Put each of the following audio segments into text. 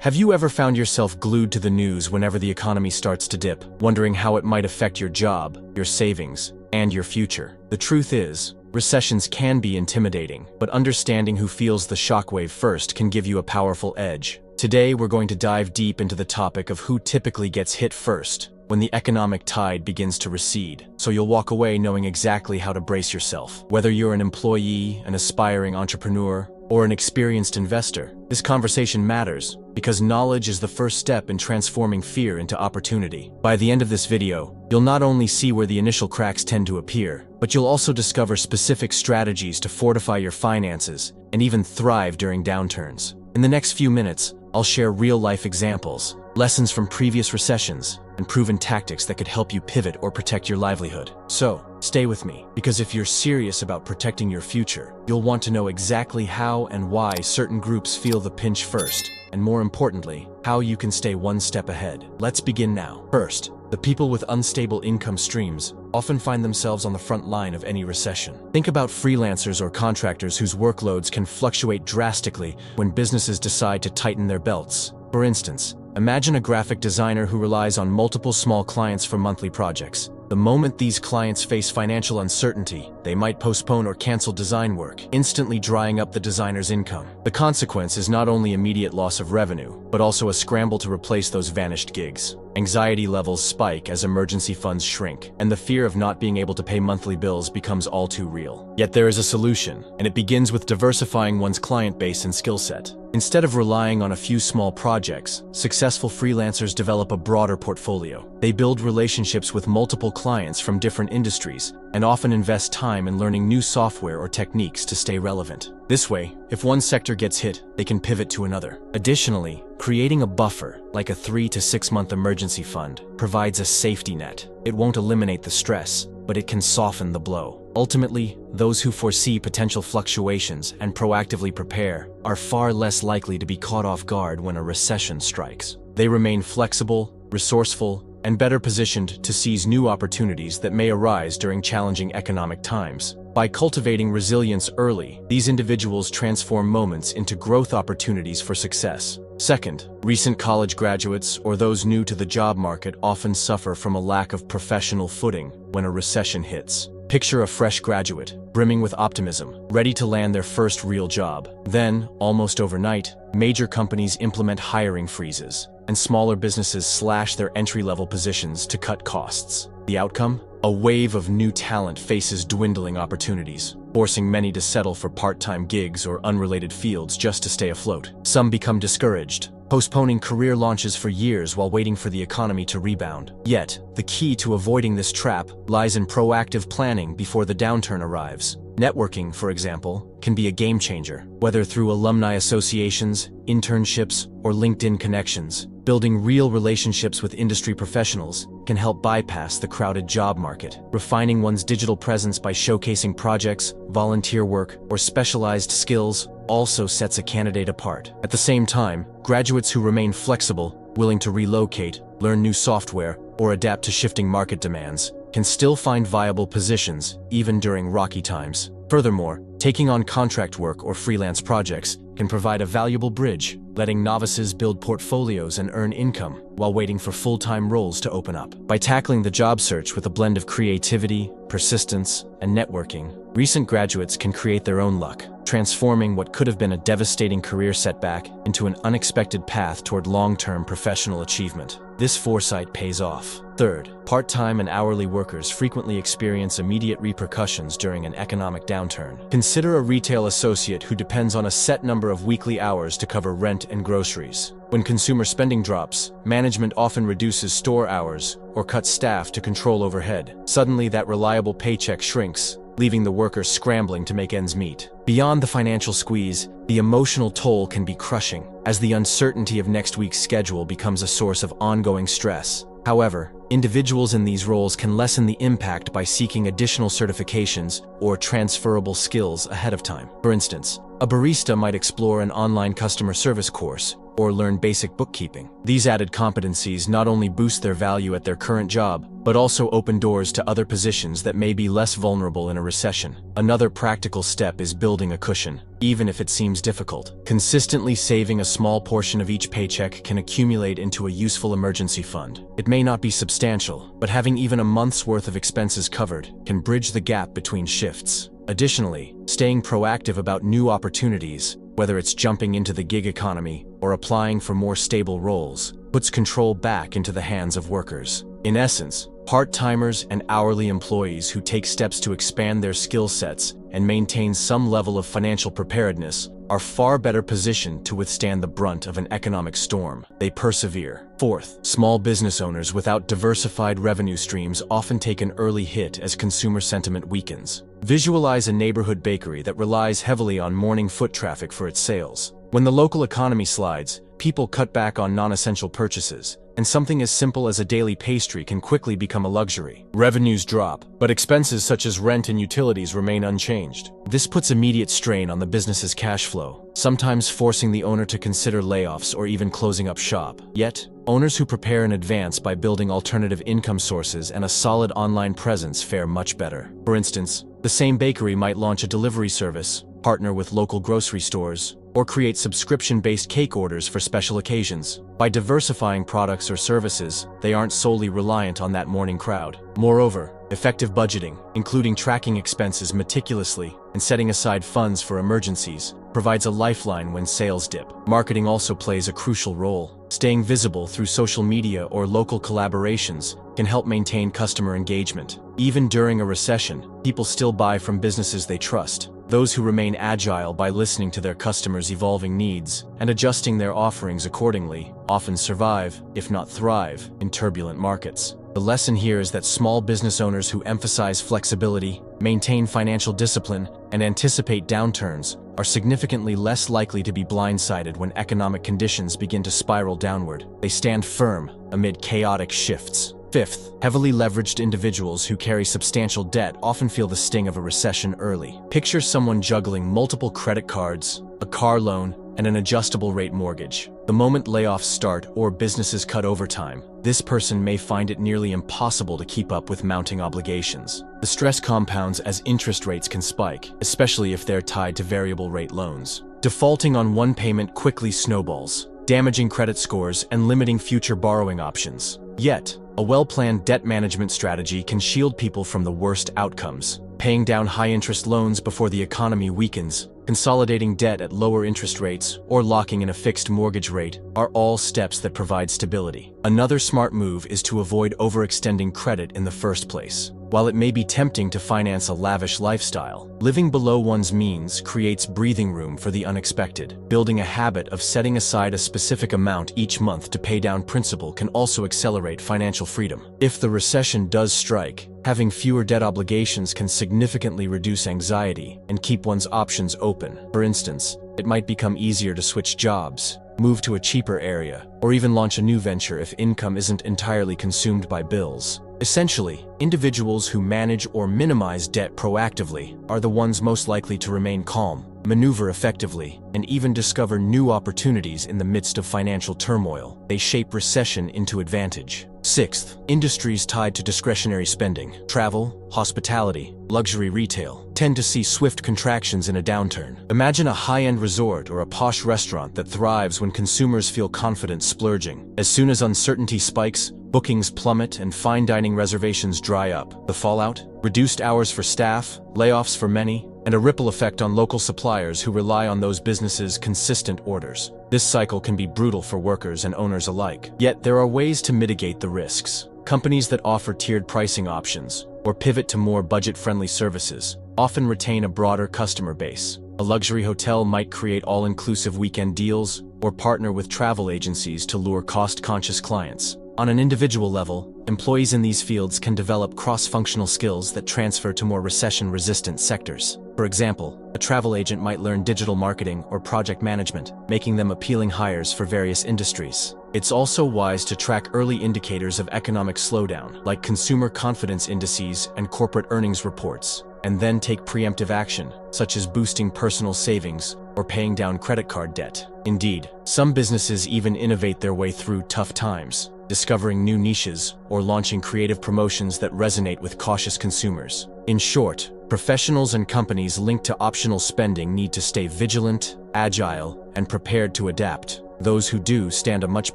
Have you ever found yourself glued to the news whenever the economy starts to dip, wondering how it might affect your job, your savings, and your future? The truth is, recessions can be intimidating, but understanding who feels the shockwave first can give you a powerful edge. Today, we're going to dive deep into the topic of who typically gets hit first when the economic tide begins to recede, so you'll walk away knowing exactly how to brace yourself. Whether you're an employee, an aspiring entrepreneur, or an experienced investor, this conversation matters because knowledge is the first step in transforming fear into opportunity. By the end of this video, you'll not only see where the initial cracks tend to appear, but you'll also discover specific strategies to fortify your finances and even thrive during downturns. In the next few minutes, I'll share real-life examples, lessons from previous recessions, and proven tactics that could help you pivot or protect your livelihood. So, stay with me, because if you're serious about protecting your future, you'll want to know exactly how and why certain groups feel the pinch first, and more importantly, how you can stay one step ahead. Let's begin now. First, the people with unstable income streams often find themselves on the front line of any recession. Think about freelancers or contractors whose workloads can fluctuate drastically when businesses decide to tighten their belts. For instance, imagine a graphic designer who relies on multiple small clients for monthly projects. The moment these clients face financial uncertainty, they might postpone or cancel design work, instantly drying up the designer's income. The consequence is not only immediate loss of revenue, but also a scramble to replace those vanished gigs. Anxiety levels spike as emergency funds shrink, and the fear of not being able to pay monthly bills becomes all too real. Yet there is a solution, and it begins with diversifying one's client base and skill set. Instead of relying on a few small projects, successful freelancers develop a broader portfolio. They build relationships with multiple clients from different industries and often invest time in learning new software or techniques to stay relevant. This way, if one sector gets hit, they can pivot to another. Additionally, creating a buffer, like a 3 to 6 month emergency fund, provides a safety net. It won't eliminate the stress, but it can soften the blow. Ultimately, those who foresee potential fluctuations and proactively prepare are far less likely to be caught off guard when a recession strikes. They remain flexible, resourceful, and better positioned to seize new opportunities that may arise during challenging economic times. By cultivating resilience early, these individuals transform moments into growth opportunities for success. Second, recent college graduates or those new to the job market often suffer from a lack of professional footing when a recession hits. Picture a fresh graduate, brimming with optimism, ready to land their first real job. Then, almost overnight, major companies implement hiring freezes, and smaller businesses slash their entry-level positions to cut costs. The outcome? A wave of new talent faces dwindling opportunities, forcing many to settle for part-time gigs or unrelated fields just to stay afloat. Some become discouraged, postponing career launches for years while waiting for the economy to rebound. Yet, the key to avoiding this trap lies in proactive planning before the downturn arrives. Networking, for example, can be a game changer. Whether through alumni associations, internships, or LinkedIn connections, building real relationships with industry professionals can help bypass the crowded job market. Refining one's digital presence by showcasing projects, volunteer work, or specialized skills also sets a candidate apart. At the same time, graduates who remain flexible, willing to relocate, learn new software, or adapt to shifting market demands can still find viable positions even during rocky times. Furthermore, taking on contract work or freelance projects can provide a valuable bridge, letting novices build portfolios and earn income while waiting for full-time roles to open up. By tackling the job search with a blend of creativity, persistence, and networking, recent graduates can create their own luck, transforming what could have been a devastating career setback into an unexpected path toward long-term professional achievement. This foresight pays off. Third, part-time and hourly workers frequently experience immediate repercussions during an economic downturn. Consider a retail associate who depends on a set number of weekly hours to cover rent and groceries. When consumer spending drops, management often reduces store hours or cuts staff to control overhead. Suddenly, that reliable paycheck shrinks, leaving the worker scrambling to make ends meet. Beyond the financial squeeze, the emotional toll can be crushing, as the uncertainty of next week's schedule becomes a source of ongoing stress. However, individuals in these roles can lessen the impact by seeking additional certifications or transferable skills ahead of time. For instance, a barista might explore an online customer service course or learn basic bookkeeping. These added competencies not only boost their value at their current job, but also open doors to other positions that may be less vulnerable in a recession. Another practical step is building a cushion, even if it seems difficult. Consistently saving a small portion of each paycheck can accumulate into a useful emergency fund. It may not be substantial, but having even a month's worth of expenses covered can bridge the gap between shifts. Additionally, staying proactive about new opportunities, whether it's jumping into the gig economy or applying for more stable roles, puts control back into the hands of workers. In essence, part-timers and hourly employees who take steps to expand their skill sets and maintain some level of financial preparedness are far better positioned to withstand the brunt of an economic storm. They persevere. Fourth, small business owners without diversified revenue streams often take an early hit as consumer sentiment weakens. Visualize a neighborhood bakery that relies heavily on morning foot traffic for its sales. When the local economy slides, people cut back on non-essential purchases, and something as simple as a daily pastry can quickly become a luxury. Revenues drop, but expenses such as rent and utilities remain unchanged. This puts immediate strain on the business's cash flow, sometimes forcing the owner to consider layoffs or even closing up shop. Yet, owners who prepare in advance by building alternative income sources and a solid online presence fare much better. For instance, the same bakery might launch a delivery service, partner with local grocery stores, or create subscription-based cake orders for special occasions. By diversifying products or services, they aren't solely reliant on that morning crowd. Moreover, effective budgeting, including tracking expenses meticulously and setting aside funds for emergencies, provides a lifeline when sales dip. Marketing also plays a crucial role. Staying visible through social media or local collaborations can help maintain customer engagement. Even during a recession, people still buy from businesses they trust. Those who remain agile by listening to their customers' evolving needs and adjusting their offerings accordingly often survive, if not thrive, in turbulent markets. The lesson here is that small business owners who emphasize flexibility, maintain financial discipline, and anticipate downturns are significantly less likely to be blindsided when economic conditions begin to spiral downward. They stand firm amid chaotic shifts. Fifth, heavily leveraged individuals who carry substantial debt often feel the sting of a recession early. Picture someone juggling multiple credit cards, a car loan, and an adjustable rate mortgage. The moment layoffs start or businesses cut overtime, this person may find it nearly impossible to keep up with mounting obligations. The stress compounds as interest rates can spike, especially if they're tied to variable rate loans. Defaulting on one payment quickly snowballs, damaging credit scores and limiting future borrowing options. Yet, a well-planned debt management strategy can shield people from the worst outcomes. Paying down high-interest loans before the economy weakens, consolidating debt at lower interest rates, or locking in a fixed mortgage rate are all steps that provide stability. Another smart move is to avoid overextending credit in the first place. While it may be tempting to finance a lavish lifestyle, living below one's means creates breathing room for the unexpected. Building a habit of setting aside a specific amount each month to pay down principal can also accelerate financial freedom. If the recession does strike, having fewer debt obligations can significantly reduce anxiety and keep one's options open. For instance, it might become easier to switch jobs, move to a cheaper area, or even launch a new venture if income isn't entirely consumed by bills. Essentially, individuals who manage or minimize debt proactively are the ones most likely to remain calm, maneuver effectively, and even discover new opportunities in the midst of financial turmoil. They shape recession into advantage. Sixth, industries tied to discretionary spending, travel, hospitality, luxury retail, tend to see swift contractions in a downturn. Imagine a high-end resort or a posh restaurant that thrives when consumers feel confident splurging. As soon as uncertainty spikes, bookings plummet and fine dining reservations dry up. The fallout? Reduced hours for staff, layoffs for many, and a ripple effect on local suppliers who rely on those businesses' consistent orders. This cycle can be brutal for workers and owners alike. Yet there are ways to mitigate the risks. Companies that offer tiered pricing options or pivot to more budget-friendly services often retain a broader customer base. A luxury hotel might create all-inclusive weekend deals or partner with travel agencies to lure cost-conscious clients. On an individual level, employees in these fields can develop cross-functional skills that transfer to more recession-resistant sectors. For example, a travel agent might learn digital marketing or project management, making them appealing hires for various industries. It's also wise to track early indicators of economic slowdown, like consumer confidence indices and corporate earnings reports, and then take preemptive action, such as boosting personal savings or or paying down credit card debt. Indeed, some businesses even innovate their way through tough times, discovering new niches or launching creative promotions that resonate with cautious consumers. In short, professionals and companies linked to optional spending need to stay vigilant, agile, and prepared to adapt. Those who do stand a much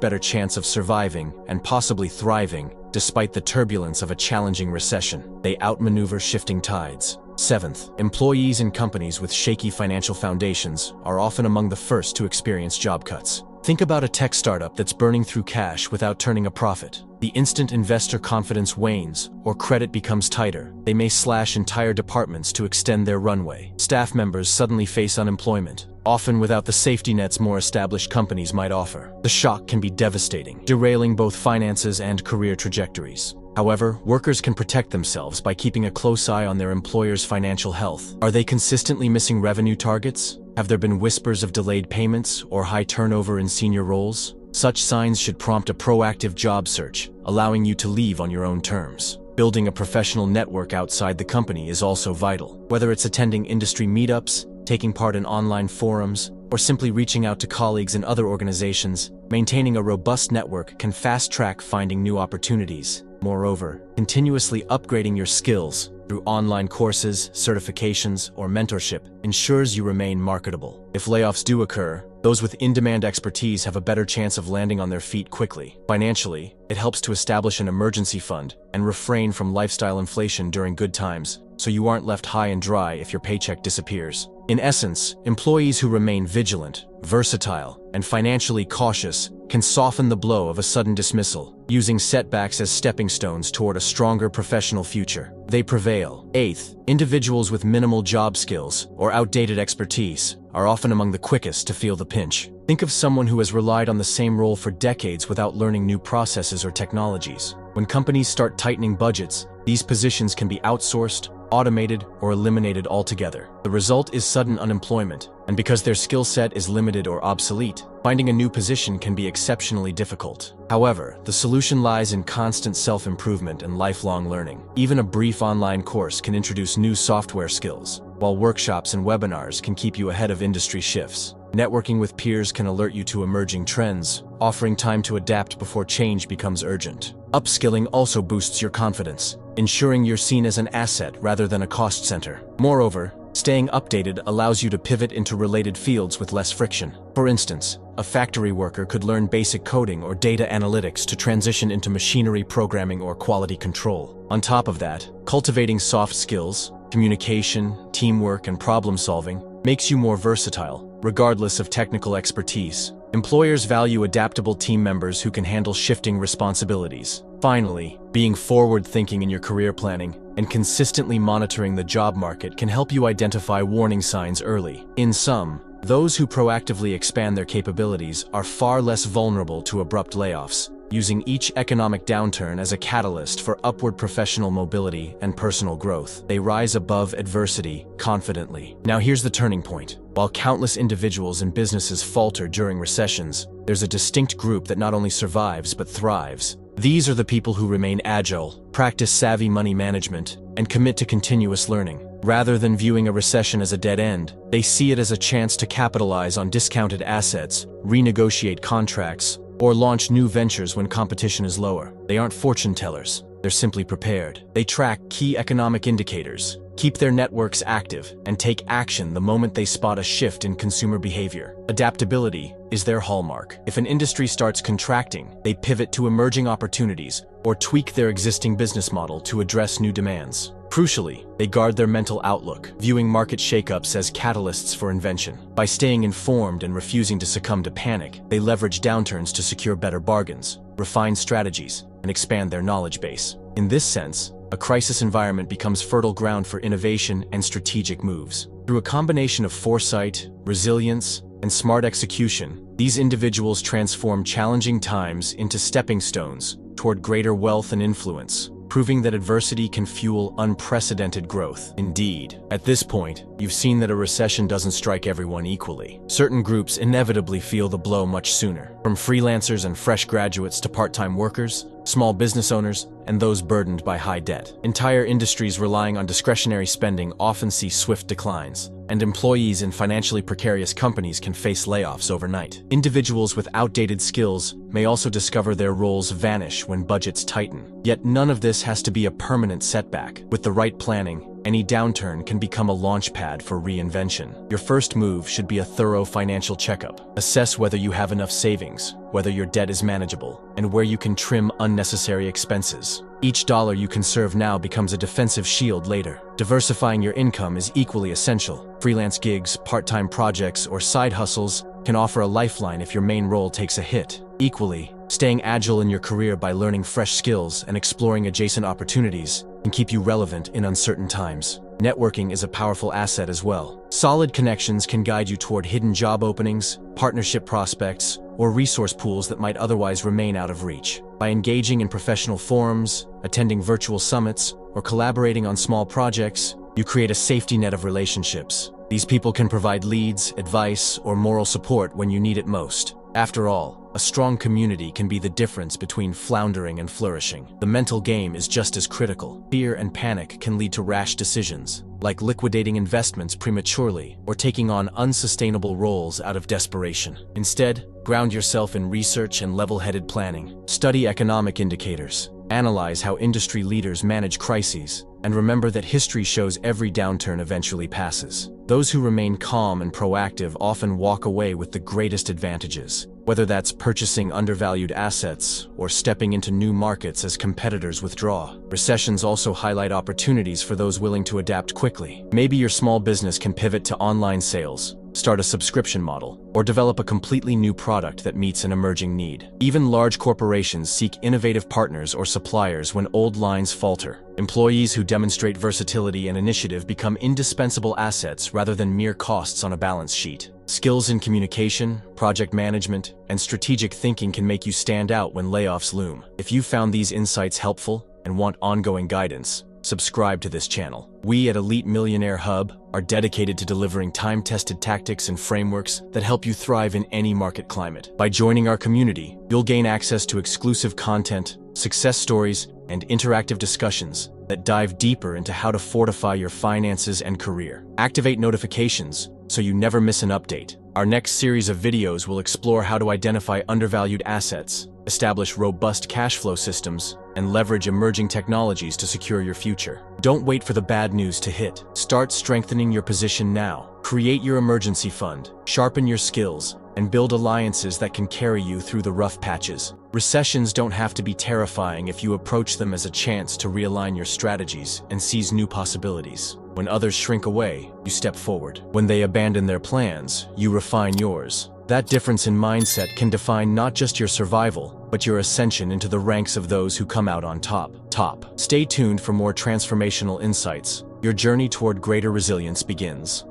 better chance of surviving and possibly thriving despite the turbulence of a challenging recession. They outmaneuver shifting tides. Seventh, employees in companies with shaky financial foundations are often among the first to experience job cuts. Think about a tech startup that's burning through cash without turning a profit. The instant investor confidence wanes or credit becomes tighter, they may slash entire departments to extend their runway. Staff members suddenly face unemployment, often without the safety nets more established companies might offer. The shock can be devastating, derailing both finances and career trajectories. However, workers can protect themselves by keeping a close eye on their employer's financial health. Are they consistently missing revenue targets? Have there been whispers of delayed payments or high turnover in senior roles? Such signs should prompt a proactive job search, allowing you to leave on your own terms. Building a professional network outside the company is also vital. Whether it's attending industry meetups, taking part in online forums, or simply reaching out to colleagues in other organizations, maintaining a robust network can fast-track finding new opportunities. Moreover, continuously upgrading your skills through online courses, certifications, or mentorship ensures you remain marketable. If layoffs do occur, those with in-demand expertise have a better chance of landing on their feet quickly. Financially, it helps to establish an emergency fund and refrain from lifestyle inflation during good times, so you aren't left high and dry if your paycheck disappears. In essence, employees who remain vigilant, versatile, and financially cautious can soften the blow of a sudden dismissal, using setbacks as stepping stones toward a stronger professional future. They prevail. Eighth, individuals with minimal job skills or outdated expertise are often among the quickest to feel the pinch. Think of someone who has relied on the same role for decades without learning new processes or technologies. When companies start tightening budgets, these positions can be outsourced, automated, or eliminated altogether. The result is sudden unemployment, and because their skill set is limited or obsolete, finding a new position can be exceptionally difficult. However, the solution lies in constant self-improvement and lifelong learning. Even a brief online course can introduce new software skills, while workshops and webinars can keep you ahead of industry shifts. Networking with peers can alert you to emerging trends, offering time to adapt before change becomes urgent. Upskilling also boosts your confidence, ensuring you're seen as an asset rather than a cost center. Moreover, staying updated allows you to pivot into related fields with less friction. For instance, a factory worker could learn basic coding or data analytics to transition into machinery programming or quality control. On top of that, cultivating soft skills, communication, teamwork, and problem-solving makes you more versatile, regardless of technical expertise. Employers value adaptable team members who can handle shifting responsibilities. Finally, being forward-thinking in your career planning and consistently monitoring the job market can help you identify warning signs early. In sum, those who proactively expand their capabilities are far less vulnerable to abrupt layoffs, using each economic downturn as a catalyst for upward professional mobility and personal growth. They rise above adversity confidently. Now here's the turning point. While countless individuals and businesses falter during recessions, there's a distinct group that not only survives but thrives. These are the people who remain agile, practice savvy money management, and commit to continuous learning. Rather than viewing a recession as a dead end, they see it as a chance to capitalize on discounted assets, renegotiate contracts, or launch new ventures when competition is lower. They aren't fortune tellers, they're simply prepared. They track key economic indicators, keep their networks active, and take action the moment they spot a shift in consumer behavior. Adaptability is their hallmark. If an industry starts contracting, they pivot to emerging opportunities or tweak their existing business model to address new demands. Crucially, they guard their mental outlook, viewing market shakeups as catalysts for invention. By staying informed and refusing to succumb to panic, they leverage downturns to secure better bargains, refine strategies, and expand their knowledge base. In this sense, a crisis environment becomes fertile ground for innovation and strategic moves. Through a combination of foresight, resilience, and smart execution, these individuals transform challenging times into stepping stones toward greater wealth and influence, proving that adversity can fuel unprecedented growth. Indeed, at this point, you've seen that a recession doesn't strike everyone equally. Certain groups inevitably feel the blow much sooner. From freelancers and fresh graduates to part-time workers, small business owners, and those burdened by high debt. Entire industries relying on discretionary spending often see swift declines, and employees in financially precarious companies can face layoffs overnight. Individuals with outdated skills may also discover their roles vanish when budgets tighten. Yet none of this has to be a permanent setback. With the right planning, any downturn can become a launchpad for reinvention. Your first move should be a thorough financial checkup. Assess whether you have enough savings, whether your debt is manageable, and where you can trim unnecessary expenses. Each dollar you conserve now becomes a defensive shield later. Diversifying your income is equally essential. Freelance gigs, part-time projects, or side hustles can offer a lifeline if your main role takes a hit. Equally, staying agile in your career by learning fresh skills and exploring adjacent opportunities can keep you relevant in uncertain times. Networking is a powerful asset as well. Solid connections can guide you toward hidden job openings, partnership prospects, or resource pools that might otherwise remain out of reach. By engaging in professional forums, attending virtual summits, or collaborating on small projects, you create a safety net of relationships. These people can provide leads, advice, or moral support when you need it most. After all, a strong community can be the difference between floundering and flourishing. The mental game is just as critical. Fear and panic can lead to rash decisions, like liquidating investments prematurely or taking on unsustainable roles out of desperation. Instead, ground yourself in research and level-headed planning. Study economic indicators, analyze how industry leaders manage crises, and remember that history shows every downturn eventually passes. Those who remain calm and proactive often walk away with the greatest advantages, whether that's purchasing undervalued assets or stepping into new markets as competitors withdraw. Recessions also highlight opportunities for those willing to adapt quickly. Maybe your small business can pivot to online sales, start a subscription model, or develop a completely new product that meets an emerging need. Even large corporations seek innovative partners or suppliers when old lines falter. Employees who demonstrate versatility and initiative become indispensable assets rather than mere costs on a balance sheet. Skills in communication, project management, and strategic thinking can make you stand out when layoffs loom. If you found these insights helpful and want ongoing guidance, subscribe to this channel. We at Elite Millionaire Hub are dedicated to delivering time-tested tactics and frameworks that help you thrive in any market climate. By joining our community, you'll gain access to exclusive content, success stories, and interactive discussions that dive deeper into how to fortify your finances and career. Activate notifications so you never miss an update. Our next series of videos will explore how to identify undervalued assets, establish robust cash flow systems, and leverage emerging technologies to secure your future. Don't wait for the bad news to hit. Start strengthening your position now. Create your emergency fund, sharpen your skills, and build alliances that can carry you through the rough patches. Recessions don't have to be terrifying if you approach them as a chance to realign your strategies and seize new possibilities. When others shrink away, you step forward. When they abandon their plans, you refine yours. That difference in mindset can define not just your survival, but your ascension into the ranks of those who come out on top. Stay tuned for more transformational insights. Your journey toward greater resilience begins.